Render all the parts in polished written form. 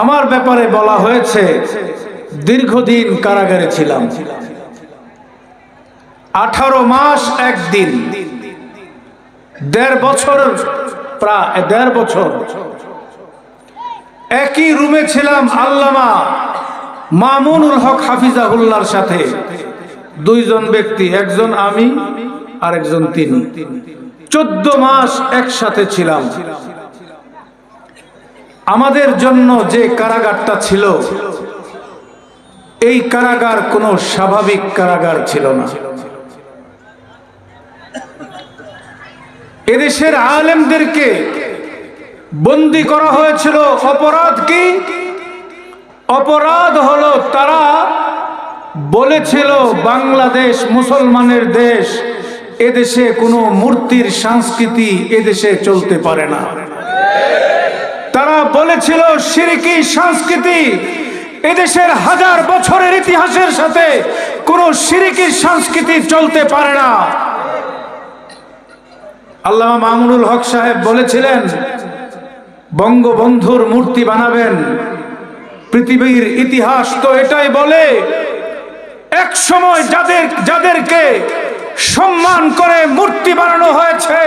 আমার ব্যাপারে বলা হয়েছে দীর্ঘদিন কারাগারে ছিলাম, 18 মাস 1 দিন, 1.5 বছর, প্রায় 1.5 বছর একই রুমে ছিলাম আল্লামা মামুনুল হক হাফিজাহুল্লাহর সাথে। 2 জন ব্যক্তি, একজন আমি আর একজন তিনি। 14 মাস একসাথে ছিলাম। আমাদের জন্য যে কারাগারটা ছিল, এই কারাগার কোনো স্বাভাবিক কারাগার ছিল না। এদেশের আলেমদেরকে বন্দী করা হয়েছিল। অপরাধ কি? অপরাধ হলো তারা বলেছিল বাংলাদেশ মুসলমানের দেশ, এদেশে কোনো মূর্তির সংস্কৃতি এদেশে চলতে পারে না। তারা বলেছিল শিরকি সংস্কৃতি, এদেশের 1000 বছরের ইতিহাসের সাথে কোনো শিরকি সংস্কৃতি চলতে পারে না। আল্লামা মামুনুল হক সাহেব বলেছিলেন বঙ্গবন্ধুর মূর্তি বানাবেন। পৃথিবীর ইতিহাস তো এটাই বলে, এক সময় যাদেরকে সম্মান করে মূর্তি বানানো হয়েছে,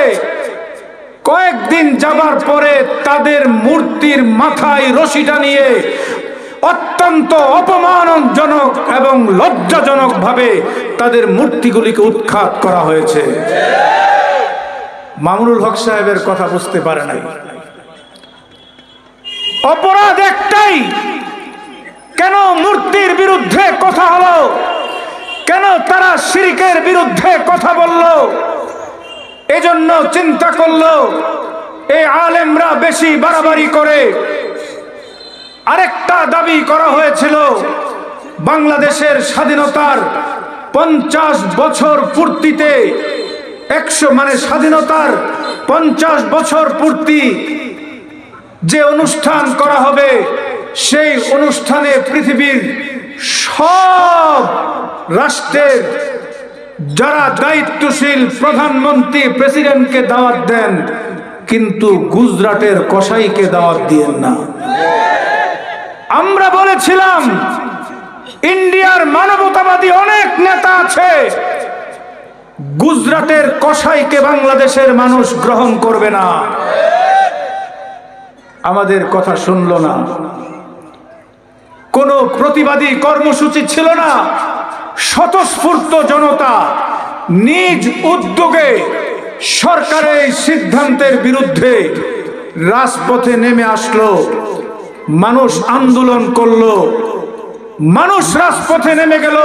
কয়েকদিন যাবার পরে তাদের মূর্তির মাথায় রশিটা নিয়ে অত্যন্ত অপমানজনক এবং লজ্জাজনক ভাবে তাদের মূর্তিগুলিকে উৎখাত করা হয়েছে। মামুনুল হক সাহেবের কথা বুঝতে পারে নাই। অপরাধ একটাই, কেন মূর্তির বিরুদ্ধে কথা হলো, কেন তারা শিরকের বিরুদ্ধে কথা বলল? এজন্য চিন্তা করলো এই আলেমরা বেশি বাড়াবাড়ি করে। আরেকটা দাবি করা হয়েছিল বাংলাদেশের স্বাধীনতার 50 বছর পূর্তিতে, স্বাধীনতার 50 বছর পূর্তি যে অনুষ্ঠান করা হবে, সেই অনুষ্ঠানে পৃথিবীর সব রাষ্ট্রের যারা দায়িত্বশীল প্রধানমন্ত্রী প্রেসিডেন্টকে দাওয়াত দেন, কিন্তু গুজরাটের কসাইকে দাওয়াত দিয়েন না। আমরা বলেছিলাম ইন্ডিয়ার মানবতাবাদী অনেক নেতা আছে, গুজরাটের কসাইকে বাংলাদেশের মানুষ গ্রহণ করবে না। আমাদের কথা শুনলো না। কোনো প্রতিবাদী কর্মসূচি ছিল না। স্বতঃস্ফূর্ত জনতা নিজ উদ্যোগে সরকারের সিদ্ধান্তের বিরুদ্ধে রাজপথে নেমে আসলো। মানুষ আন্দোলন করলো, মানুষ রাজপথে নেমে গেল।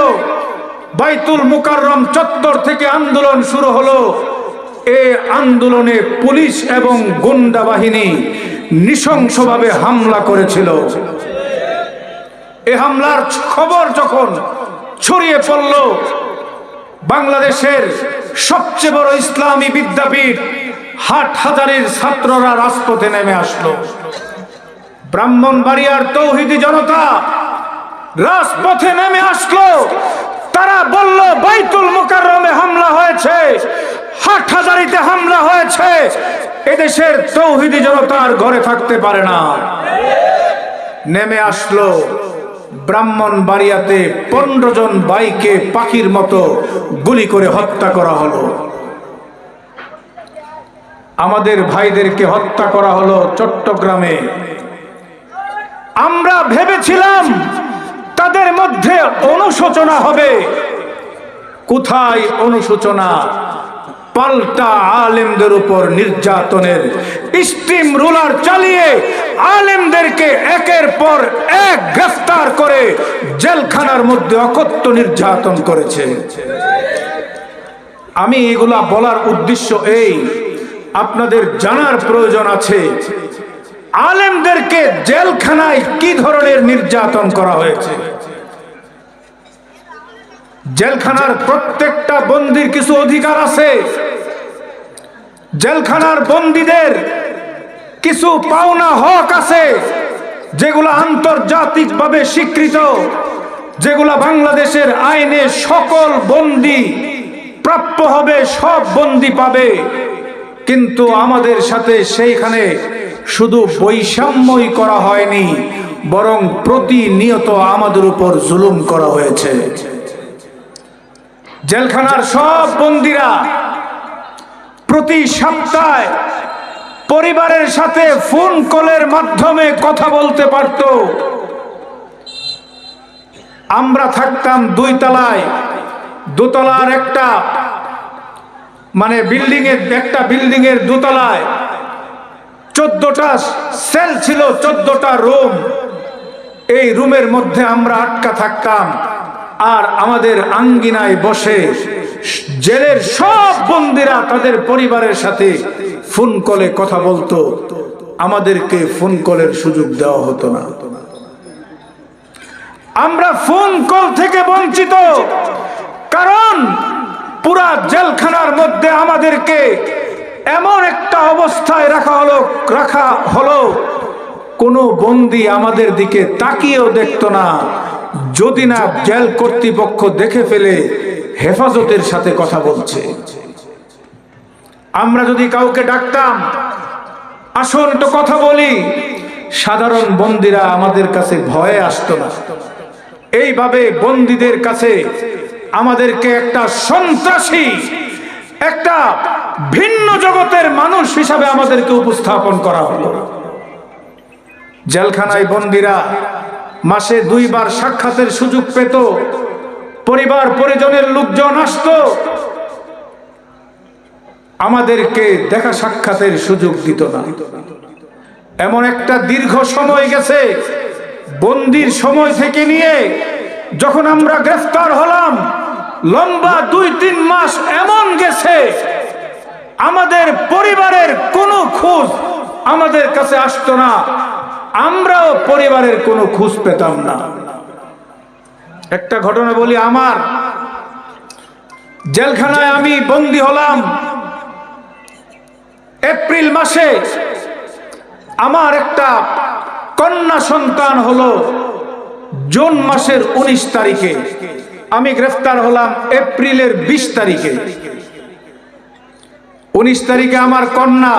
বাইতুল মুকাররম চত্বর থেকে আন্দোলন শুরু হলো। এই আন্দোলনে পুলিশ এবং গুন্ডা বাহিনী নৃশংসভাবে হামলা করেছিল। এই হামলার খবর যখন ছড়িয়ে পড়ল, বাংলাদেশের সবচেয়ে বড় ইসলামী বিদ্যাপীঠ হাটহাজারীর ছাত্ররা রাজপথে নেমে আসলো। ব্রাহ্মণবাড়িয়ার তৌহিদি জনতা রাজপথে নেমে আসলো। তারা বলল বাইতুল মুকাররমে হামলা হয়েছে, হাটহাজারীতে হামলা হয়েছে, এদেশের তৌহিদি জনতার ঘরে থাকতে পারে না। নেমে আসলো ব্রাহ্মণবাড়িয়াতে 15 জন ভাইকে পাখির মতো গুলি করে হত্যা করা হলো। আমাদের ভাইদেরকে হত্যা করা হলো চট্টগ্রামে। আমরা ভেবেছিলাম তাদের মধ্যে অনুশোচনা হবে। কোথায় অনুশোচনা? পাল্টা আলেমদের উপর নির্যাতনের স্টিম রোলার চালিয়ে আলেমদেরকে একের পর এক গ্রেফতার করে জেলখানার মধ্যে অকথ্য নির্যাতন করেছে। আমি এগুলা বলার উদ্দেশ্য এই, আপনাদের জানার প্রয়োজন আছে আলেমদেরকে জেলখানায় কি ধরনের নির্যাতন করা হয়েছে। জেলখানার প্রত্যেকটা বন্দীর কিছু অধিকার আছে। জেলখানার বন্দীদের কিছু পাওনা হক আছে, যেগুলো আন্তর্জাতিকভাবে স্বীকৃত, যেগুলো বাংলাদেশের আইনে সকল বন্দী প্রাপ্য হবে, সব বন্দী পাবে। কিন্তু আমাদের সাথে সেইখানে শুধু বৈষম্যই করা হয়নি, বরং প্রতিনিয়ত আমাদের উপর জুলুম করা হয়েছে। জেলখানার সব বন্দীরা প্রতি সপ্তাহে পরিবারের সাথে ফোন কলের মাধ্যমে কথা বলতে পারত। আমরা থাকতাম 2 তলায়, দোতলার একটা বিল্ডিং এর 2 তলায় 14টা সেল ছিল, 14টা রুম। এই রুমের মধ্যে আমরা আটকা থাকতাম, আর আমাদের আঙ্গিনায় বসে জেলের সব বন্দীরা তাদের পরিবারের সাথে ফোন কলে কথা বলতো। আমাদেরকে ফোন কলের সুযোগ দেওয়া হতো না। আমরা ফোন কল থেকে বঞ্চিত, কারণ পুরা জেলখানার মধ্যে আমাদেরকে এমন একটা অবস্থায় রাখা হলো কোনো বন্দী আমাদের দিকে তাকিয়েও দেখতো না, যদি না জেল কর্তৃপক্ষ দেখে ফেলে হেফাজতের সাথে কথা বলছে। আমরা যদি কাউকে ডাকতাম, আসুন তো কথা বলি, সাধারণ বন্দীরা আমাদের কাছে ভয়ে আসতো না। এইভাবে বন্দীদের কাছে আমাদেরকে একটা সন্ত্রাসী, একটা ভিন্ন জগতের মানুষ হিসাবে আমাদেরকে উপস্থাপন করা হলো। জেলখানায় বন্দীরা মাসে 2 বার সাক্ষাতের সুযোগ পেত। পরিবার পরিজনের লোকজন আসতো, আমাদেরকে দেখা সাক্ষাতের সুযোগ দিত না। এমন একটা দীর্ঘ সময় গেছে, বন্দির সময় থেকে নিয়ে যখন আমরা গ্রেফতার হলাম, লম্বা 2-3 মাস এমন গেছে, আমাদের পরিবারের কোনো খোঁজ আমাদের কাছে আসতো না, আমরাও পরিবারের কোনো খোঁজ পেতাম না। একটা ঘটনা বলি, আমার জেলখানায় আমি বন্দী হলাম এপ্রিল মাসে। আমার একটা কন্যা সন্তান হলো জুন মাসের 19 তারিখে। আমি গ্রেফতার হলাম এপ্রিলের 20 তারিখে। 19 তারিখে আমার কন্যা,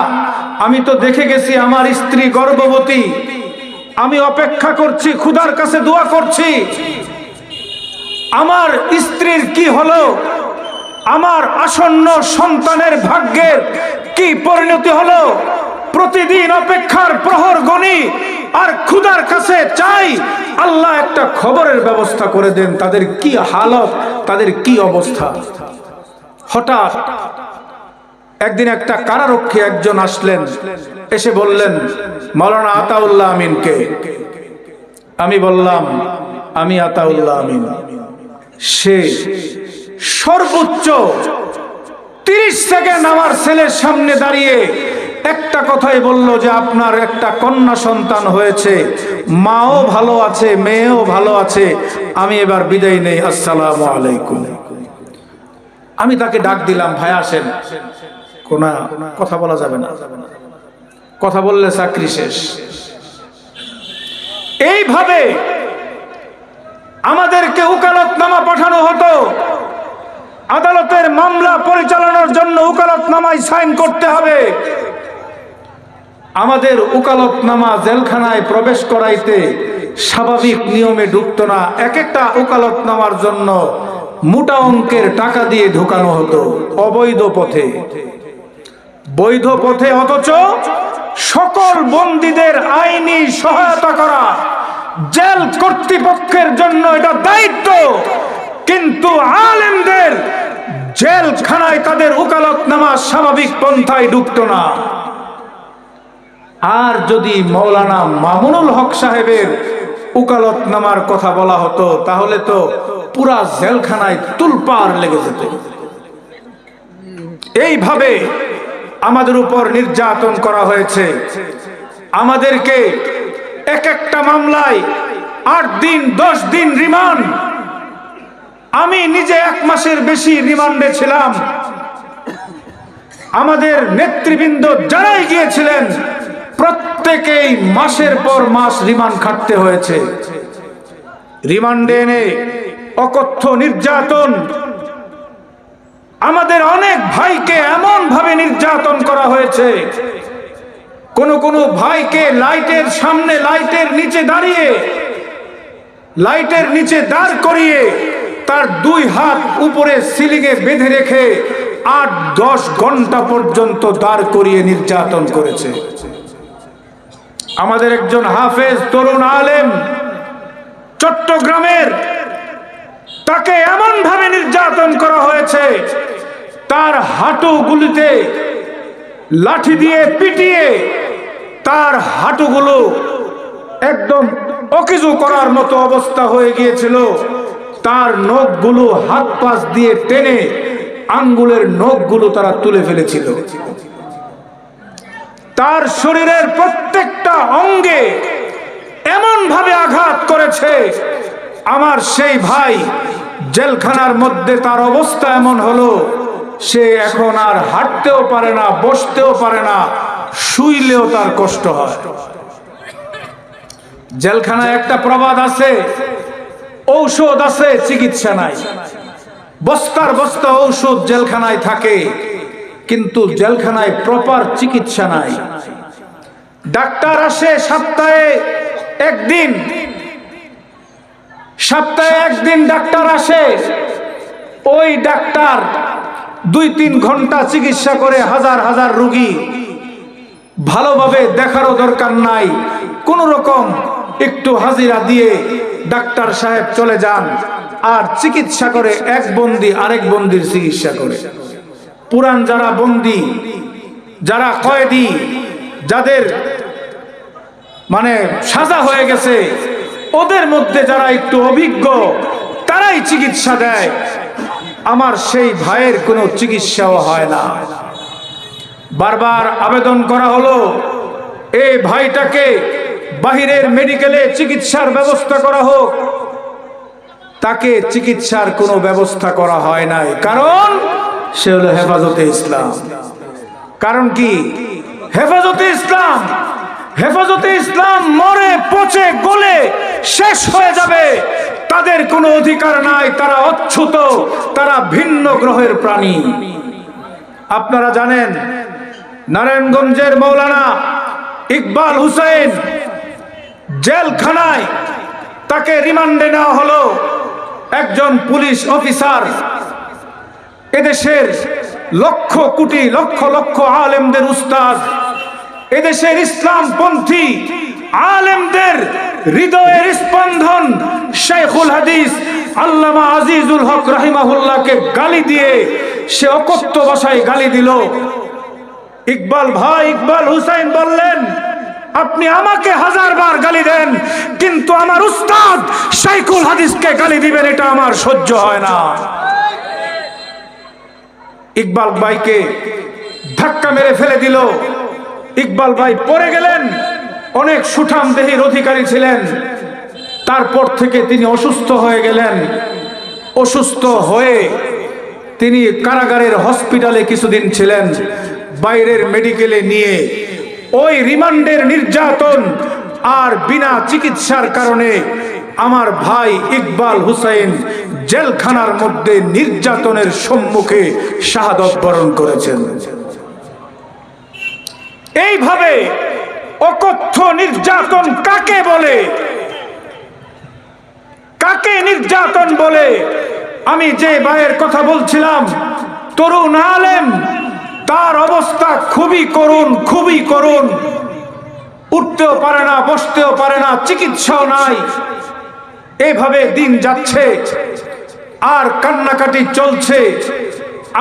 আমি তো দেখে গেছি আমার স্ত্রী গর্ভবতী। আমি অপেক্ষা করছি, খোদার কাছে দোয়া করছি আমার স্ত্রীর কি হলো, আমার আসন্ন সন্তানের ভাগ্যের কি পরিণতি হলো। প্রতিদিন অপেক্ষার প্রহর গণি আর খোদার কাছে চাই, আল্লাহ একটা খবরের ব্যবস্থা করে দেন, তাদের কি হালত, তাদের কি অবস্থা। হঠাৎ একদিন একটা কারারক্ষী একজন আসলেন, এসে বললেন মাওলানা আতাউল্লাহ আমিনকে। আমি বললাম আমি আতাউল্লাহ আমিন। সে সর্বোচ্চ 30 সেকেন্ড আমার ছেলের সামনে দাঁড়িয়ে একটা কথাই বলল যে আপনার একটা কন্যা সন্তান হয়েছে, মাও ভালো আছে, মেয়েও ভালো আছে, আমি এবার বিদায় নেই, আসসালামু আলাইকুম। আমি তাকে ডাক দিলাম, ভাই আসেন। কোন কথা বলা যাবে না, কথা বললে চাকরি শেষ। এইভাবে আমাদেরকে উকালতনামা পাঠানো হতো। আদালতের মামলা পরিচালনার জন্য উকালতনামায় সাইন করতে হবে। আমাদের উকালতনামা জেলখানায় প্রবেশ করাইতে স্বাভাবিক নিয়মে ঢুকতো না। এক একটা উকালতনামার জন্য মোটা অঙ্কের টাকা দিয়ে ঢুকানো হতো, অবৈধ পথে। বৈধ পথে অথচ সকল বন্দীদের আইনি সহায়তা করা জেল কর্তৃপক্ষের জন্য এটা দায়িত্ব, কিন্তু আলেমদের জেলখানায় তাদের উকালতনামা স্বাভাবিক পন্থায় ঢুকতো না। আর যদি মাওলানা মামুনুল হক সাহেবের উকালতনামার কথা বলা হতো, তাহলে তো পুরা জেলখানায় তুলপাড় লেগে যেত। এইভাবে আমাদের উপর নির্যাতন করা হয়েছে। আমাদেরকে এক একটা মামলায় 8 দিন 10 দিন রিমান্ড। আমি নিজে 1 মাসের বেশি রিমান্ডে ছিলাম। আমাদের নেতৃবৃন্দ যারাই গিয়েছিলেন প্রত্যেকেই মাসের পর মাস রিমান্ড খাটতে হয়েছে। রিমান্ডে এনে অকথ্য নির্যাতন, আমাদের অনেক ভাইকে এমন ভাবে নির্যাতন করা হয়েছে, কোন ভাইকে লাইটের সামনে, লাইটের নিচে দাঁড়িয়ে, লাইটের নিচে দাঁড় করিয়ে তার 2 হাত উপরে সিলিংয়ে বেঁধে রেখে 8-10 ঘন্টা পর্যন্ত দাঁড় করিয়ে নির্যাতন করেছে। আমাদের একজন হাফেজ তরুণ আলেম চট্টগ্রামের, তাকে এমন ভাবে নির্যাতন করা হয়েছে, তার হাঁটুগুলিতে লাঠি দিয়ে পিটিয়ে তার হাঁটুগুলো একদম অকেজো করার মতো অবস্থা হয়ে গিয়েছিল। তার নখগুলো হাত পাশ দিয়ে টেনে আঙ্গুলের নখগুলো তারা তুলে ফেলেছিল। তার শরীরের প্রত্যেকটা অঙ্গে এমন ভাবে আঘাত করেছে, আমার সেই ভাই জেলখানার মধ্যে তার অবস্থা এমন হলো, সে এখন আর হাঁটতেও পারে না, বসতেও পারে না, শুইলেও তার কষ্ট হয়। জেলখানায় একটা প্রবাদ আছে, ঔষধ আছে, চিকিৎসা নাই। বস্তার বস্তা ঔষধ জেলখানায় থাকে, কিন্তু জেলখানায় প্রপার চিকিৎসা নাই। ডাক্তার আসে সপ্তাহে একদিন, সপ্তাহে একদিন ডাক্তার আসে। ওই ডাক্তার 2-3 ঘন্টা চিকিৎসা করে হাজার হাজার রোগী, ভালোভাবে দেখারও দরকার নাই, কোন রকম একটু হাজিরা দিয়ে ডাক্তার সাহেব চলে যান, আর চিকিৎসা করে এক বন্দী আরেক বন্দির চিকিৎসা করে। পুরান যারা বন্দী, যারা কয়েদি, যাদের মানে সাজা হয়ে গেছে, ওদের মধ্যে যারা একটু অভিজ্ঞ তারাই চিকিৎসা দেয়। আমার সেই ভাইয়ের কোনো চিকিৎসাও হয় না। বারবার আবেদন করা হলো এই ভাইটাকে বাহিরের মেডিকেলে চিকিৎসার ব্যবস্থা করা হোক, তাকে চিকিৎসার কোনো ব্যবস্থা করা হয় নাই। কারণ সে হলো হেফাজতে ইসলাম। কারণ কি? হেফাজতে ইসলাম, হেফাজতে ইসলাম মরে পচে গলে শেষ হয়ে যাবে, তাদের কোনো অধিকার নাই, তারা অচ্যুত, তারা ভিন্ন গ্রহের প্রাণী। আপনারা জানেন নারায়ণগঞ্জের মৌলানা ইকবাল হুসাইন জেলখানায়, তাকে রিমান্ডে নেওয়া হলো। একজন পুলিশ অফিসার এদেশের লক্ষ কোটি লক্ষ লক্ষ আলেমদের উস্তাদ, এদেশের ইসলামপন্থী আলেমদের হৃদয়ের স্পন্দন শেখুল হাদিস আল্লামা আজিজুল হক রাহিমাহুল্লাহকে গালি দিয়ে সে অকথ্য ভাষায় গালি দিল। ইকবাল ভাই, ইকবাল হুসাইন বললেন, আপনি আমাকে 1000 বার গালি দেন, কিন্তু আমার উস্তাদ শেখুল হাদিসকে গালি দিবেন, এটা আমার সহ্য হয় না। ইকবাল ভাইকে ধাক্কা মেরে ফেলে দিল। ইকবাল ভাই পড়ে গেলেন। অনেক সুঠাম দেহের অধিকারী ছিলেন। তারপর থেকে তিনি অসুস্থ হয়ে গেলেন। অসুস্থ হয়ে তিনি কারাগারের হসপিটালে কিছুদিন ছিলেন। বাইরের মেডিকেলে নিয়ে ওই রিমান্ডের নির্যাতন আর বিনা চিকিৎসার কারণে আমার ভাই ইকবাল হুসাইন জেলখানার মধ্যে নির্যাতনের সম্মুখে শাহাদত বরণ করেছেন। এইভাবে অকথ্য নির্যাতন কাকে বলে? কাকে নির্যাতন বলে? আমি যে ভাইয়ের কথা বলছিলাম, তরুণ আলেম, তার অবস্থা খুবই করুণ, খুবই করুণ। উঠতেও পারে না, বসতেও পারে না, চিকিৎসাও নাই। এইভাবে দিন যাচ্ছে আর কান্নাকাটি চলছে।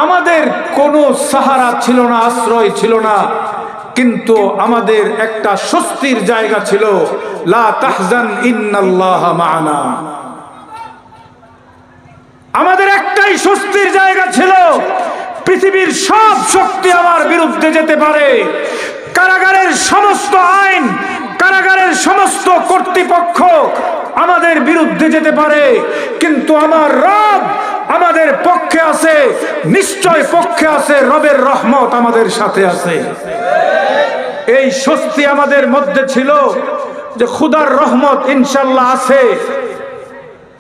আমাদের কোনো সাহারা ছিল না, আশ্রয় ছিল না, কিন্তু আমাদের একটা স্বস্তির জায়গা ছিল। লা তাহজান ইন্নাল্লাহা মা'ানা। আমাদের একটাই স্বস্তির জায়গা ছিল, পৃথিবীর সব শক্তি আমার বিরুদ্ধে যেতে পারে, কারাগারের সমস্ত আইন, কারাগারের সমস্ত কর্তৃপক্ষ আমাদের বিরুদ্ধে যেতে পারে, কিন্তু আমার রব আমাদের পক্ষে আছে, নিশ্চয় পক্ষে আছে। রবের রহমত আমাদের সাথে আছে। এই স্বস্তি আমাদের মধ্যে ছিল যে খুদার রহমত ইনশাল্লাহ আছে।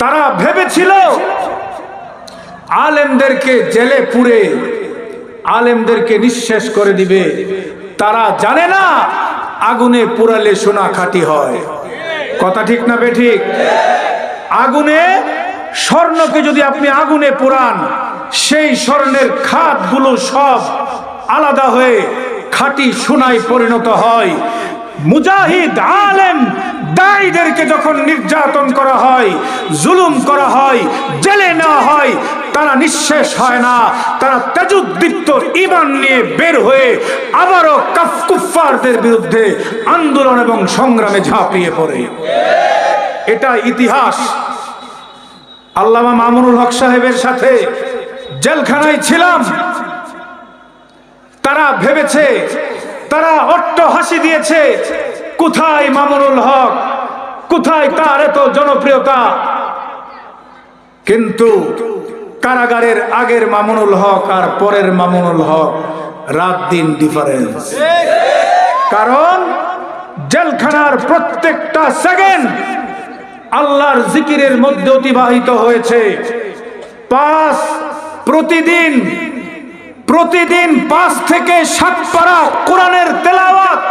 তারা ভেবেছিল আলেমদেরকে জেলে পুরে আলেমদেরকে নিঃশেষ করে দিবে। তারা জানে না আগুনে পুরালে সোনা খাঁটি হয়। কথা ঠিক না বেঠিক? আগুনে স্বর্ণকে যদি আপনি আগুনে পোড়ান, সেই স্বর্ণের খাতগুলো সব আলাদা হয়ে খাঁটি সোনায় পরিণত হয়। মুজাহিদ আলেম দায়ীদেরকে যখন নির্যাতন করা হয়, জুলুম করা হয়, জেলে নেওয়া হয়, তারা নিঃশেষ হয় না, তারা তেজুদ্দীপ্ত ঈমান নিয়ে বের হয়ে আবারও কুফফারদের বিরুদ্ধে আন্দোলন এবং সংগ্রামে ঝাঁপিয়ে পড়ে। এটা ইতিহাস। আল্লামা মামুনুল হক সাহেবের সাথে জেলখানায় ছিলাম। তারা ভেবেছে, তারা অট্ট হাসি দিয়েছে, কোথায় মামুনুল হক, কোথায় তার এত জনপ্রিয়তা। কিন্তু কারাগারের আগের মামুনুল হক আর পরের মামুনুল হক রাত দিন ডিফারেন্স। কারণ জেলখানার প্রত্যেকটা সেকেন্ড আল্লাহর জিকিরের মধ্যে অতিবাহিত হয়েছে। প্রতিদিন 5 থেকে 7 পারা কোরআনের তেলাওয়াত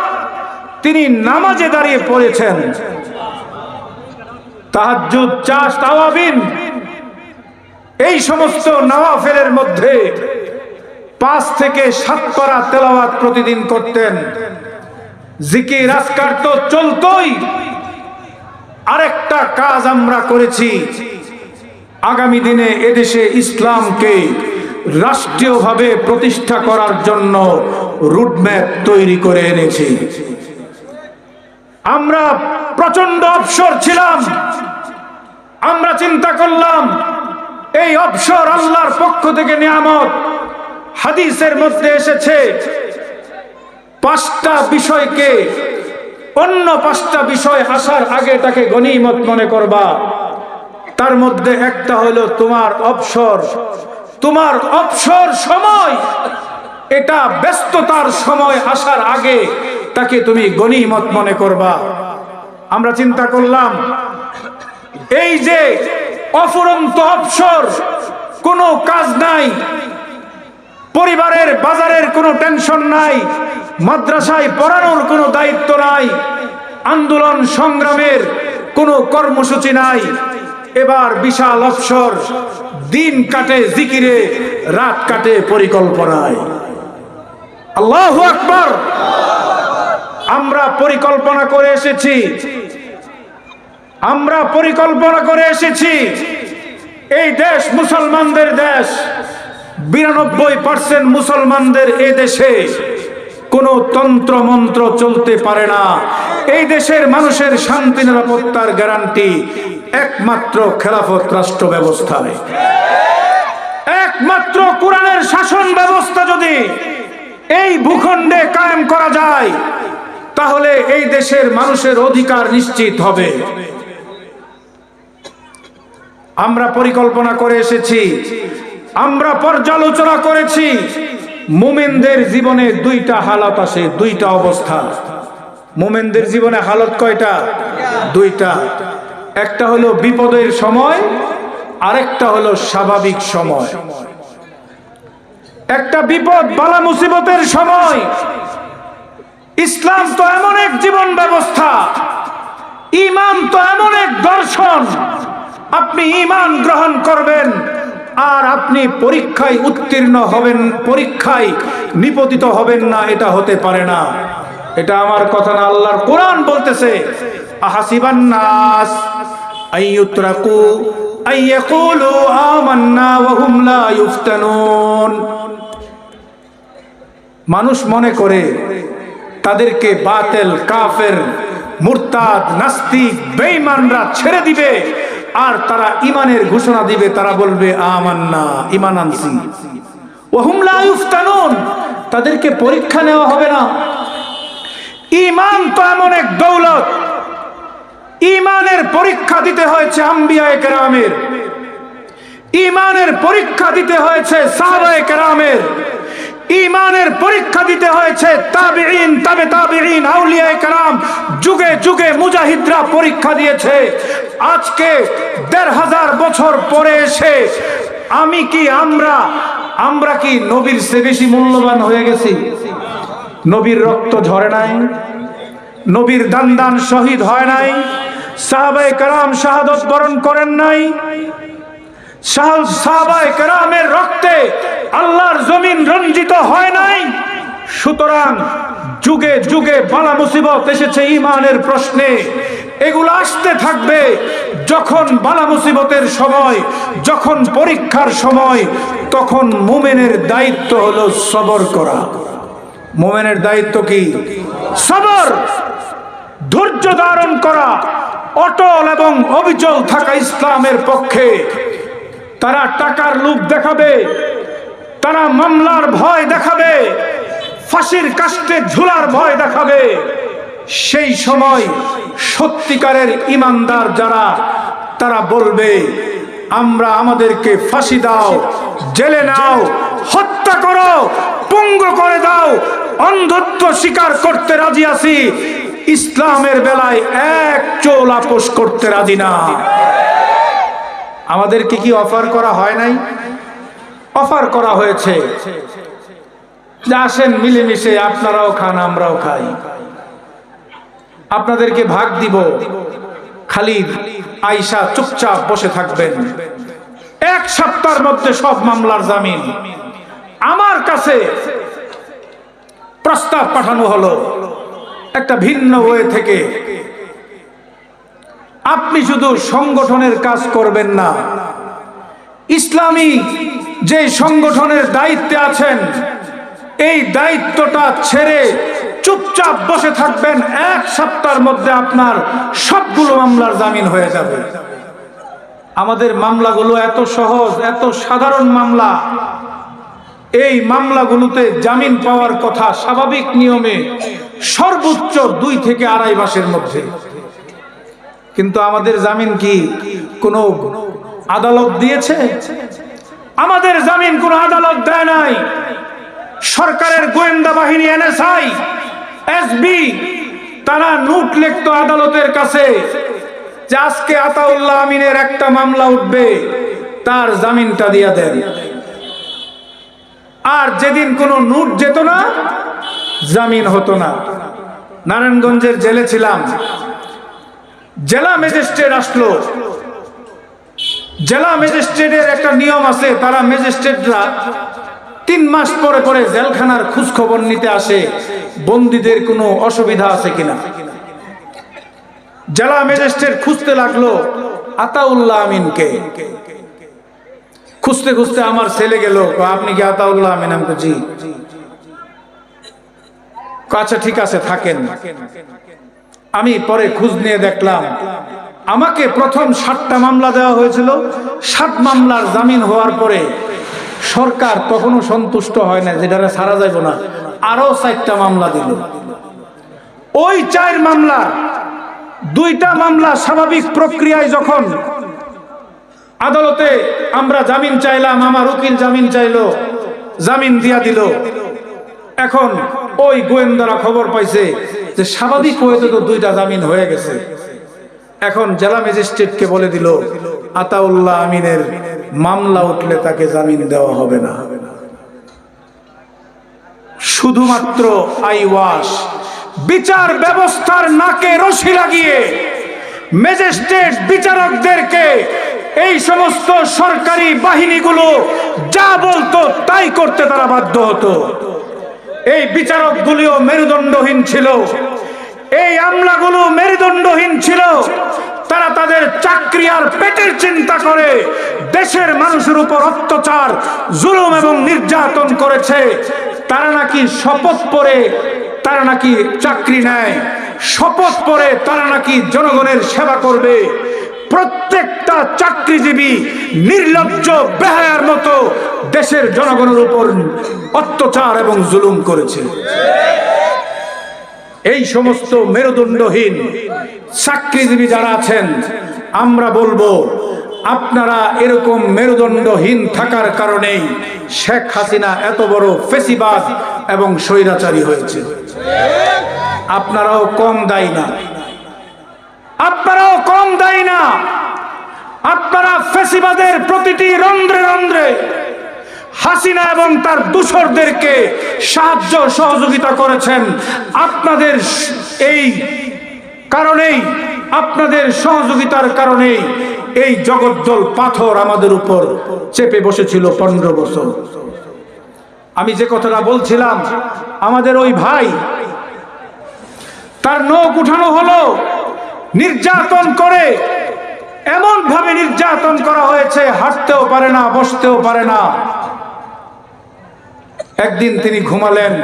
তিনি নামাজে দাঁড়িয়ে পড়েছেন। তাহাজ্জুদ, চাশ, তাওয়াবিন, এই সমস্ত নওয়াফেলের মধ্যে 5 থেকে 7 পারা তেলাওয়াত প্রতিদিন করতেন। জিকির আজকার তো চলতই। আরেকটা কাজ আমরা করেছি, আগামী দিনে এদেশে ইসলামকে রাষ্ট্রীয়ভাবে প্রতিষ্ঠা করার জন্য রুটম্যাপ তৈরি করে এনেছি। আমরা প্রচন্ড অবসর ছিলাম। আমরা চিন্তা করলাম এই অবসর আল্লাহর পক্ষ থেকে নিয়ামত। হাদিসের মধ্যে এসেছে 5টা বিষয়কে, অন্য 5টা বিষয় আসার আগে তাকে গনিমত মনে করবা। তার মধ্যে একটা হলো তোমার অবসর। তোমার অবসর সময়, এটা ব্যস্ততার সময় আসার আগে তাকে তুমি গনিমত মনে করবা। আমরা চিন্তা করলাম এই যে অফুরন্ত অবসর, কোনো কাজ নাই, পরিবারের বাজারের কোনো টেনশন নাই, মাদ্রাসায় পড়ানোর কোনো দায়িত্ব নাই, আন্দোলন সংগ্রামের কোনো কর্মসূচি নাই। এবার বিশাল অবসর, দিন কাটে জিকিরে, রাত কাটে পরিকল্পনায়। আল্লাহু আকবার। আমরা পরিকল্পনা করে এসেছি, আমরা পরিকল্পনা করে এসেছি এই দেশ মুসলমানদের দেশ। 92% মুসলমানদের এই দেশে কোনো তন্ত্র মন্ত্র চলতে পারে না। এই দেশের মানুষের শান্তি নিরাপত্তার গ্যারান্টি একমাত্র খেলাফত রাষ্ট্র ব্যবস্থায়। একমাত্র কোরআনের শাসন ব্যবস্থা যদি এই ভূখণ্ডে কায়েম করা যায়, তাহলে এই দেশের মানুষের অধিকার নিশ্চিত হবে। আমরা পরিকল্পনা করে এসেছি, আমরা পর্যালোচনা করেছি। মুমিনদের জীবনে 2টা হালত আসে, 2টা অবস্থা। মুমিনদের জীবনে হালত কয়টা? 2টা। একটা হলো বিপদের সময়, আরেকটা হলো স্বাভাবিক সময়। একটা বিপদ বালা মুসিবতের সময়। ইসলাম তো এমন এক জীবন ব্যবস্থা, ঈমান তো এমন এক দর্শন, আপনি ঈমান গ্রহণ করবেন আর আপনি পরীক্ষায় উত্তীর্ণ হবেন, পরীক্ষায় নিপতিত হবেন না, এটা হতে পারে না। এটা আমার কথা না, আল্লাহর কোরআন বলতেছে, আহাসিবান নাস আইয়ুতরাকু আইয়াকুলু আমান্না ওয়া হুম লা ইফতানুন। মানুষ মনে করে তাদেরকে বাতিল, কাফের, মুরতাদ, নাস্তিক, বেঈমানরা ছেড়ে দিবে আর তারা ঈমানের ঘোষণা দিবে, তারা বলবে আমান্না, ঈমান আনছি। ওয়া হুম লা ইফতানুন, তাদেরকে পরীক্ষা নেওয়া হবে না। ঈমান তো এমন এক দৌলত, ঈমানের পরীক্ষা দিতে হয়েছে আম্বিয়ায়ে কেরামের, ঈমানের পরীক্ষা দিতে হয়েছে সাহাবায়ে কেরামের, ঈমানের পরীক্ষা দিতে হয়েছে তাবিঈন, তাবে তাবিঈন, আউলিয়ায়ে কেরাম, যুগে যুগে মুজাহিদরা পরীক্ষা দিয়েছে। আজকে ১৫০০ বছর পরে এসে আমরা কি নবীর চেয়ে বেশি মূল্যবান হয়ে গেছি? নবীর রক্ত ঝরে নাই, নবীর দান শহীদ হয় নাই, সাহাবায়ে কেরাম শাহাদত বরণ করেন নাই, সাহাবায়ে কেরামের রক্তে আল্লাহর জমিন রঞ্জিত হয় নাই। সুতরাং যুগে যুগে বালা মুসিবত এসেছে ঈমানের প্রশ্নে, এগুলো আসতে থাকবে। যখন বালা মুসিবতের সময়, যখন পরীক্ষার সময়, তখন মুমিনের দায়িত্ব হলো সবর করা। মুমিনের দায়িত্ব কি? সবর, ধৈর্য ধারণ করা, অটল এবং অবিচল থাকা ইসলামের পক্ষে। তারা টাকার লোভ দেখাবে, তারা মামলার ভয় দেখাবে, ফাঁসির কাস্টে ঝুলার ভয় দেখাবে। সেই সময় সত্যিকারের ইমানদার যারা, তারা বলবে আমরা আমাদেরকে ফাঁসি দাও, জেলে নাও, হত্যা করো, পঙ্গু করে দাও, অন্ধত্ব স্বীকার করতে রাজি আছি, ইসলামের বেলায় এক চুল আপোষ করতে রাজি না। আমাদেরকে কি অফার করা হয় নাই? অফার করা হয়েছে যে আসেন মিলেমিশে, আপনারাও খান আমরাও খাই, আপনাদেরকে ভাগ দিব, খালি আয়েশা চুপচাপ বসে থাকবেন। এক সপ্তাহের মধ্যে সব মামলার জামিন। আমার কাছে প্রস্তাব পাঠানো হলো একটা ভিন্ন ওয়ে থেকে, আপনি শুধু সংগঠনের কাজ করবেন না, ইসলামী যে সংগঠনের দায়িত্বে আছেন এই দায়িত্বটা ছেড়ে চুপচাপ বসে থাকবেন। এক সপ্তাহের মধ্যে আপনার সবগুলো মামলার জামিন হয়ে যাবে। আমাদের মামলাগুলো এত সহজ, এত সাধারণ মামলা, এই মামলাগুলোতে জামিন পাওয়ার কথা স্বাভাবিক নিয়মে সর্বোচ্চ 2 থেকে 2.5 মাসের মধ্যে। কিন্তু আমাদের জামিন কি কোনো আদালত দিয়েছে? আমাদের জামিন কোনো আদালত দেয় নাই। সরকারের গোয়েন্দা বাহিনী NSI, SB, তারা নোট লিখত আদালতের কাছে যে আজকে আতাউল্লাহ আমিনের একটা মামলা উঠবে, তার জামিনটা দিয়া দেন। আর যেদিন কোনো নোট যেত না, জামিন হতো না। নারায়ণগঞ্জের জেলে ছিলাম, জেলা ম্যাজিস্ট্রেট আসলো। জেলা ম্যাজিস্ট্রেটের একটা নিয়ম আছে, তারা ম্যাজিস্ট্রেটরা 3 মাস পরে পরে জেলখানার খোঁজ খবর নিতে আসে, বন্দীদের কোনো অসুবিধা আছে কিনা। জেলা ম্যাজিস্ট্রেট খুঁজতে লাগলো আতাউল্লাহ আমিনকে। খুঁজতে খুঁজতে আমার ছেলে গেল, আপনি কি আতাউল্লাহ আমিন? আমি জি। আচ্ছা ঠিক আছে, থাকেন। আমি পরে খোঁজ নিয়ে দেখলাম আমাকে প্রথম 7টা মামলা দেওয়া হয়েছিল। 7 মামলার জামিন হওয়ার পরে সরকার তখনও সন্তুষ্ট হয় না, যেটা ছাড়া যাইব না, আরো 4টা মামলা দিল। ওই 4 মামলা, 2টা মামলা স্বাভাবিক প্রক্রিয়ায় যখন আদালতে আমরা জামিন চাইলাম, আমার উকিল জামিন চাইলো, জামিন দিয়া দিল। এখন ওই গোয়েন্দারা খবর পাইছে যে স্বাভাবিক হয়েছে তো 2টা জামিন হয়ে গেছে। এখন জেলা ম্যাজিস্ট্রেটকে বলে দিল আতাউল্লাহ আমিনের মামলা উঠলে তাকে জামিন দেওয়া হবে না। শুধুমাত্র আইওয়াস বিচার ব্যবস্থার নাকে রশি লাগিয়ে ম্যাজিস্ট্রেট বিচারকদেরকে এই সমস্ত সরকারি বাহিনীগুলো যা বলতো তাই করতে তারা বাধ্য হতো। এই বিচারকগুলিও মেরুদণ্ডহীন ছিল, এই আমলাগুলো মেরুদণ্ডহীন ছিল। তারা তাদের চাকরি আর পেটের চিন্তা করে দেশের মানুষের উপর অত্যাচার, জুলুম এবং নির্যাতন করেছে। তারা নাকি শপথ পরে তারা নাকি চাকরি নেয়, শপথ পরে তারা নাকি জনগণের সেবা করবে। প্রত্যেকটা চাকরিজীবী নির্লজ্জ বেহায়ার মতো দেশের জনগণের উপর অত্যাচার এবং জুলুম করেছে। এই সমস্ত মেরুদণ্ডহীন চাকরিজীবী যারা আছেন, আমরা বলবো আপনারা এরকম মেরুদণ্ডহীন থাকার কারণেই শেখ হাসিনা এত বড় ফেসিবাদ এবং স্বৈরাচারী হয়েছে। আপনারাও কম দায়ী না, আপনারাও কম দায়ী না। আপনারা ফেসিবাদের প্রতিটি রন্ধ্রে রন্ধ্রে, হাসিনা এবং তার দূষরদেরকে সাহায্য সহযোগিতা করেছেন। আপনাদের এই কারণেই, আপনাদের সহযোগিতার কারণেই এই জগদ্দল পাথর আমাদের উপর চেপে বসেছিল 15 বছর। আমি যে কথাটা বলছিলাম, আমাদের ওই ভাই, তার নখ উঠানো হলো, নির্যাতন করে, এমন ভাবে নির্যাতন করা হয়েছে, হাঁটতেও পারে না, বসতেও পারে না। একদিন তিনি ঘুমালেন,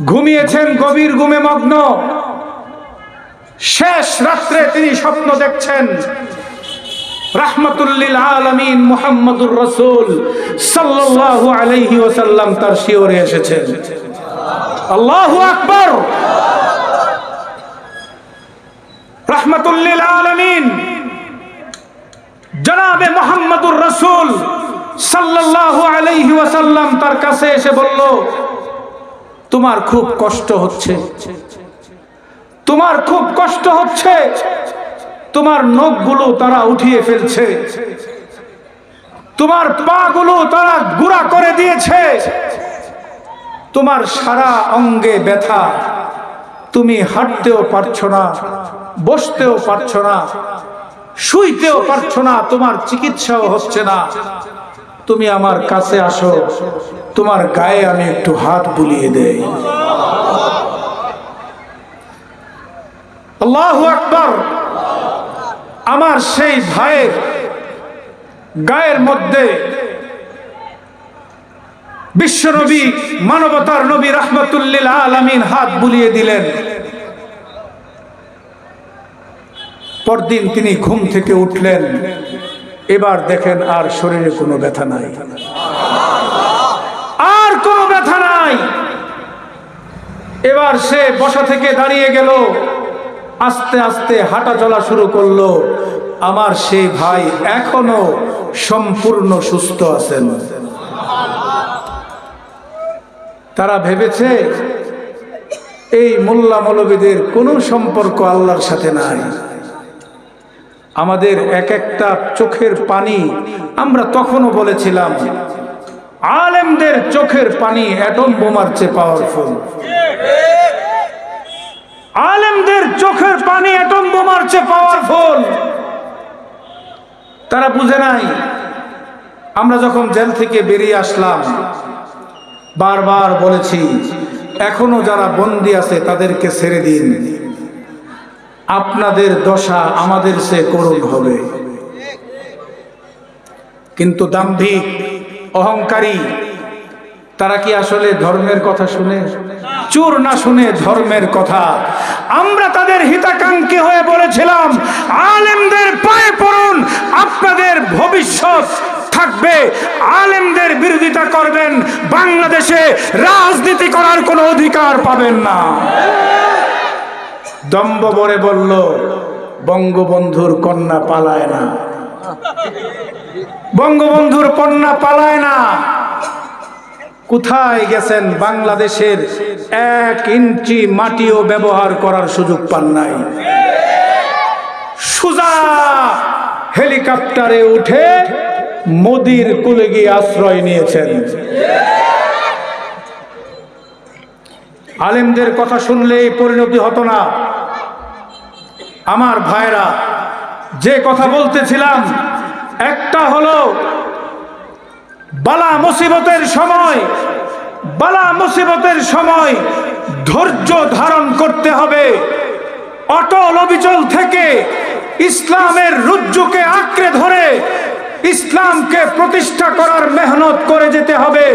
ঘুমিয়েছেন, গভীর ঘুমে মগ্ন। শেষ রাত্রে তিনি স্বপ্ন দেখছেন রাহমাতুল আলামিন মুহাম্মদুর রাসূল সাল্লাল্লাহু আলাইহি ওয়াসাল্লাম তার শিয়রে এসেছেন। আল্লাহু আকবার। রাহমাতুল আলামিন জনাবে মুহাম্মদুর রাসূল সাল্লাল্লাহু আলাইহি ওয়াসাল্লাম তার কাছে এসে বলল, তোমার খুব কষ্ট হচ্ছে, তোমার খুব কষ্ট হচ্ছে, তোমার নখগুলো তারা উঠিয়ে ফেলছে, তোমার পাগুলো তারা গুঁড়া করে দিয়েছে, তোমার সারা অঙ্গে ব্যথা, তুমি হাঁটতেও পারছো না, বসতেও পারছো না, শুইতেও পারছো না, তোমার চিকিৎসাও হচ্ছে না। তুমি আমার কাছে আসো, তোমার গায়ে আমি একটু হাত বুলিয়ে দেই। আল্লাহু আকবার। আমার সেই ভাইয়ের গায়ের মধ্যে বিশ্বনবী, মানবতার নবী রাহমাতুল লিল আলামিন হাত বুলিয়ে দিলেন। পরদিন তিনি ঘুম থেকে উঠলেন, এবার দেখেন আর শরীরে কোনো ব্যথা নাই, আর কোনো ব্যথা নাই। এবার সে বসা থেকে দাঁড়িয়ে গেল, আস্তে আস্তে হাঁটা চলা শুরু করলো। আমার সেই ভাই এখনো সম্পূর্ণ সুস্থ আছেন। তারা ভেবেছে এই মোল্লা মৌলবীদের কোনো সম্পর্ক আল্লাহর সাথে নাই। আমাদের এক একটা চোখের পানি, আমরা তখনও বলেছিলাম আলেমদের চোখের পানি অ্যাটম বোমার চেয়ে পাওয়ারফুল। আলেমদের চোখের পানি অ্যাটম বোমার চেয়ে পাওয়ারফুল। তারা বুঝে নাই। আমরা যখন জেল থেকে বেরিয়ে আসলাম, বারবার বলেছি এখনো যারা বন্দী আছে তাদেরকে ছেড়ে দিন, আপনাদের দশা আমাদের চেয়ে করুণ হবে। কিন্তু দাম্ভিক, অহংকারী, তারা কি আসলে ধর্মের কথা শুনে? চোর না শুনে ধর্মের কথা। আমরা তাদের হিতাকাঙ্ক্ষী হয়ে বলেছিলাম আলেমদের পায়ে পড়ুন, আপনাদের ভবিষ্যৎ থাকবে। আলেমদের বিরোধিতা করবেন, বাংলাদেশে রাজনীতি করার কোনো অধিকার পাবেন না। দম্ভ ভরে বলল বঙ্গবন্ধুর কন্যা পালায় না, বঙ্গবন্ধুর কন্যা পালায় না। কোথায় গেছেন? বাংলাদেশের 1 ইঞ্চি মাটিও ব্যবহার করার সুযোগ পান নাই। সোজা হেলিকপ্টারে উঠে মোদির কুলে গিয়ে আশ্রয় নিয়েছেন। আলেমদের কথা শুনলে এই পরিণতি হতো না। আমার ভাইরা, যে কথা বলতেছিলাম, একটা হলো বালা মুসিবতের সময়, বালা মুসিবতের সময় ধৈর্য ধারণ করতে হবে। অটল অবিচল থেকে ইসলামের রজ্জুকে আঁকড়ে ধরে ইসলামকে প্রতিষ্ঠা করার মেহনত করে যেতে হবে।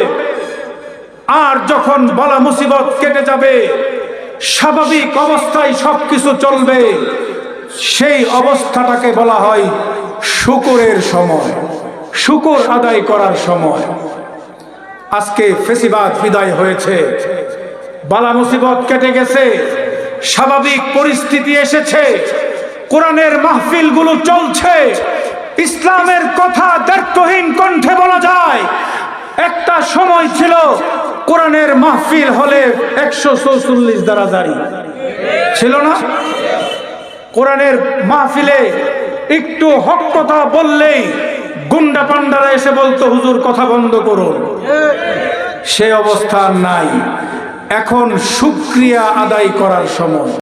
আর যখন বালা মুসিবত কেটে যাবে, স্বাভাবিক অবস্থায় সবকিছু চলবে, সেই অবস্থাটাকে বলা হয় শুকরের সময়, শুকর আদায় করার সময়। আজকে ফেসিবাদ বিদায় হয়েছে, বালা মুসিবত কেটে গেছে, স্বাভাবিক পরিস্থিতি এসেছে, কোরআনের মাহফিলগুলো চলছে, ইসলামের কথা দ্ব্যর্থহীন কণ্ঠে বলা যায়। একটা সময় ছিল কোরআনের মাহফিল হলে 144 দ্বারা জারি ছিল না? কোরআনের মাহফিলে একটু হক কথা বললেই গুন্ডা পান্ডারা এসে বলতো হুজুর কথা বন্ধ করুন, সে অবস্থা নাই। এখন শুকরিয়া আদায় করার সময়।